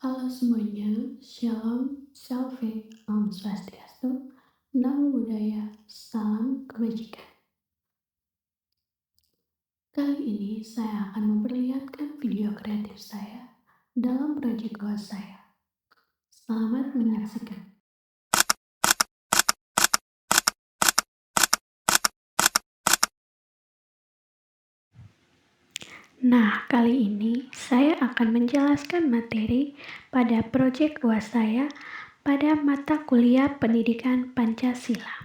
Halo semuanya, Shalom, Salve, Om Swastiastu, Namo Buddhaya, Salam Kebajikan. Kali ini saya akan memperlihatkan video kreatif saya dalam proyek goa saya. Selamat menyaksikan. Nah, kali ini saya akan menjelaskan materi pada proyek goa saya pada mata kuliah Pendidikan Pancasila.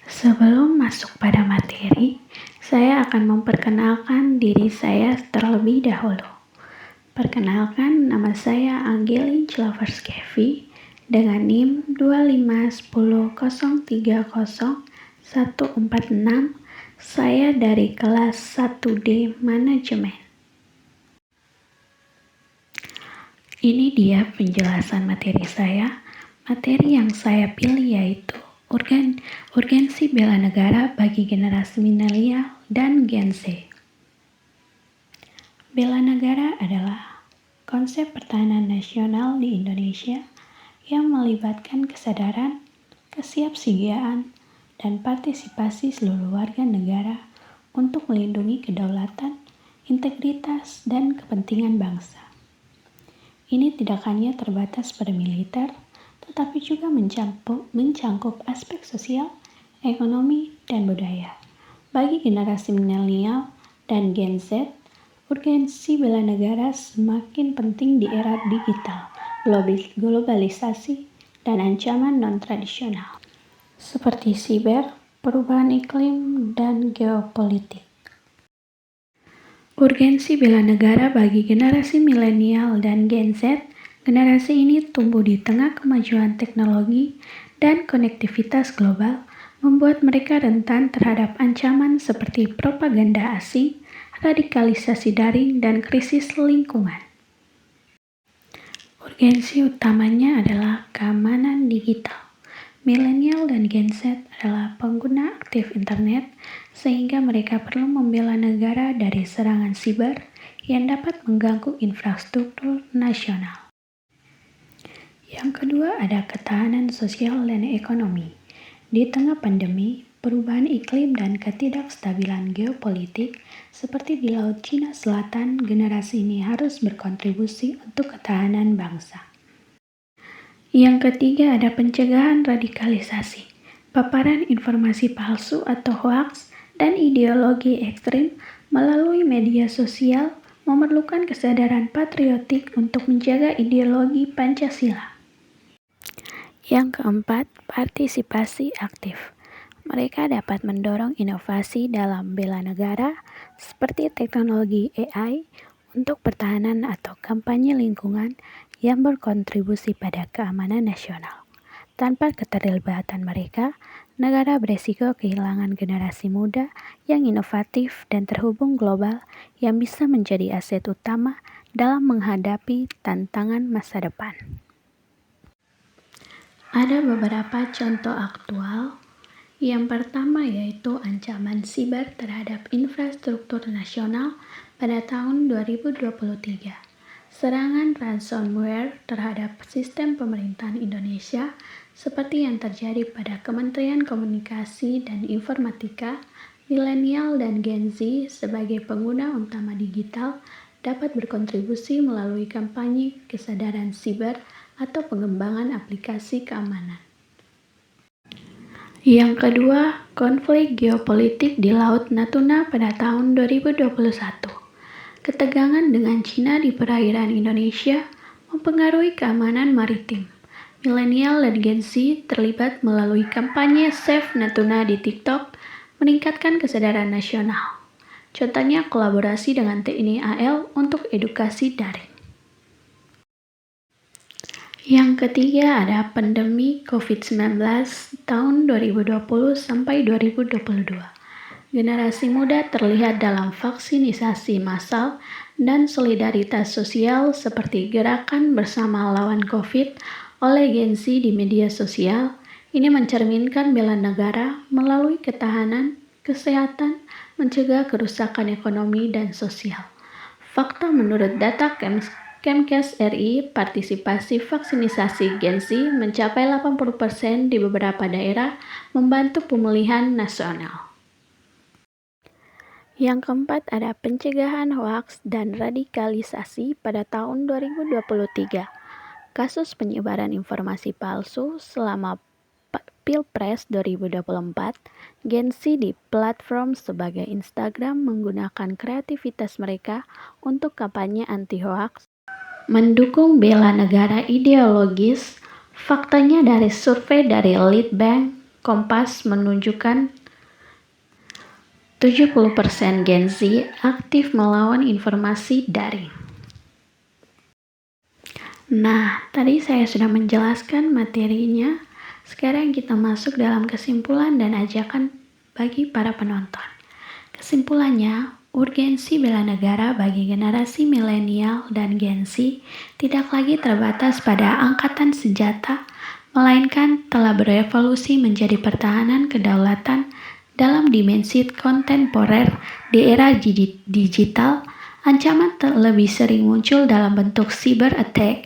Sebelum masuk pada materi, saya akan memperkenalkan diri saya terlebih dahulu. Perkenalkan, nama saya Angelin Chilaverskevi dengan NIM 25100300146. Saya dari kelas 1D Manajemen. Ini dia penjelasan materi saya. Materi yang saya pilih yaitu urgensi bela negara bagi generasi milenial dan Gen Z. Bela negara adalah konsep pertahanan nasional di Indonesia yang melibatkan kesadaran, kesiapsiagaan, dan partisipasi seluruh warga negara untuk melindungi kedaulatan, integritas, dan kepentingan bangsa. Ini tidak hanya terbatas pada militer, tetapi juga mencangkup aspek sosial, ekonomi, dan budaya. Bagi generasi milenial dan Gen Z, urgensi bela negara semakin penting di era digital, globalisasi, dan ancaman non-tradisional seperti siber, perubahan iklim, dan geopolitik. Urgensi bela negara bagi generasi milenial dan Gen Z. Generasi ini tumbuh di tengah kemajuan teknologi dan konektivitas global, membuat mereka rentan terhadap ancaman seperti propaganda asing, radikalisasi daring, dan krisis lingkungan. Urgensi utamanya adalah keamanan digital. Milenial dan Gen Z adalah pengguna aktif internet, sehingga mereka perlu membela negara dari serangan siber yang dapat mengganggu infrastruktur nasional. Yang kedua ada ketahanan sosial dan ekonomi. Di tengah pandemi, perubahan iklim dan ketidakstabilan geopolitik seperti di Laut Cina Selatan, generasi ini harus berkontribusi untuk ketahanan bangsa. Yang ketiga ada pencegahan radikalisasi. Paparan informasi palsu atau hoaks dan ideologi ekstrim melalui media sosial memerlukan kesadaran patriotik untuk menjaga ideologi Pancasila. Yang keempat, partisipasi aktif. Mereka dapat mendorong inovasi dalam bela negara seperti teknologi AI untuk pertahanan atau kampanye lingkungan yang berkontribusi pada keamanan nasional. Tanpa keterlibatan mereka, negara beresiko kehilangan generasi muda yang inovatif dan terhubung global yang bisa menjadi aset utama dalam menghadapi tantangan masa depan. Ada beberapa contoh aktual. Yang pertama yaitu ancaman siber terhadap infrastruktur nasional pada tahun 2023. Serangan ransomware terhadap sistem pemerintahan Indonesia seperti yang terjadi pada Kementerian Komunikasi dan Informatika, milenial dan Gen Z sebagai pengguna utama digital dapat berkontribusi melalui kampanye kesadaran siber atau pengembangan aplikasi keamanan. Yang kedua, konflik geopolitik di Laut Natuna pada tahun 2021. Ketegangan dengan Cina di perairan Indonesia mempengaruhi keamanan maritim. Milenial dan Gen Z terlibat melalui kampanye Save Natuna di TikTok, meningkatkan kesadaran nasional. Contohnya kolaborasi dengan TNI AL untuk edukasi daring. Yang ketiga ada pandemi COVID-19 tahun 2020 sampai 2022. Generasi muda terlihat dalam vaksinisasi massal dan solidaritas sosial seperti gerakan bersama lawan COVID oleh Gen Z di media sosial. Ini mencerminkan bela negara melalui ketahanan, kesehatan, mencegah kerusakan ekonomi dan sosial. Fakta menurut data Kemkes RI, partisipasi vaksinasi Gen Z mencapai 80% di beberapa daerah, membantu pemulihan nasional. Yang keempat ada pencegahan hoaks dan radikalisasi pada tahun 2023. Kasus penyebaran informasi palsu selama Pilpres 2024, Gen Z di platform sebagai Instagram menggunakan kreativitas mereka untuk kampanye anti-hoaks, mendukung bela negara ideologis. Faktanya dari survei dari Leadbank Kompas menunjukkan 70% Gen Z aktif melawan informasi daring. Nah, tadi saya sudah menjelaskan materinya. Sekarang kita masuk dalam kesimpulan dan ajakan bagi para penonton. Kesimpulannya, urgensi bela negara bagi generasi milenial dan Gen Z tidak lagi terbatas pada angkatan senjata, melainkan telah berevolusi menjadi pertahanan kedaulatan dalam dimensi kontemporer di era digital. Ancaman lebih sering muncul dalam bentuk cyber attack,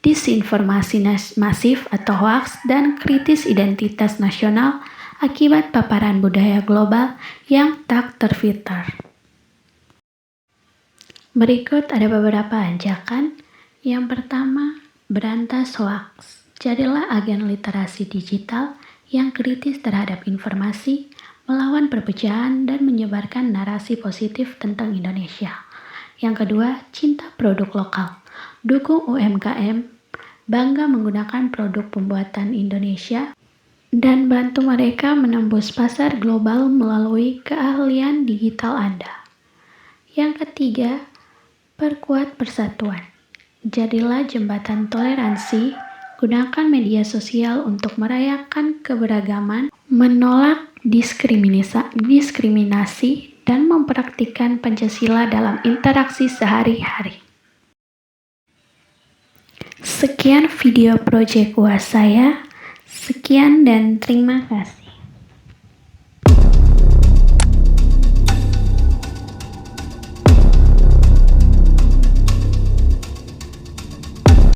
disinformasi masif atau hoax, dan kritis identitas nasional akibat paparan budaya global yang tak terfilter. Berikut ada beberapa ajakan. Yang pertama, berantas hoax. Jadilah agen literasi digital yang kritis terhadap informasi, melawan perpecahan, dan menyebarkan narasi positif tentang Indonesia. Yang kedua, cinta produk lokal. Dukung UMKM, bangga menggunakan produk pembuatan Indonesia, dan bantu mereka menembus pasar global melalui keahlian digital Anda. Yang ketiga, perkuat persatuan. Jadilah jembatan toleransi, gunakan media sosial untuk merayakan keberagaman, menolak diskriminasi, dan mempraktikkan Pancasila dalam interaksi sehari-hari. Sekian video Project UAS saya. Sekian dan terima kasih.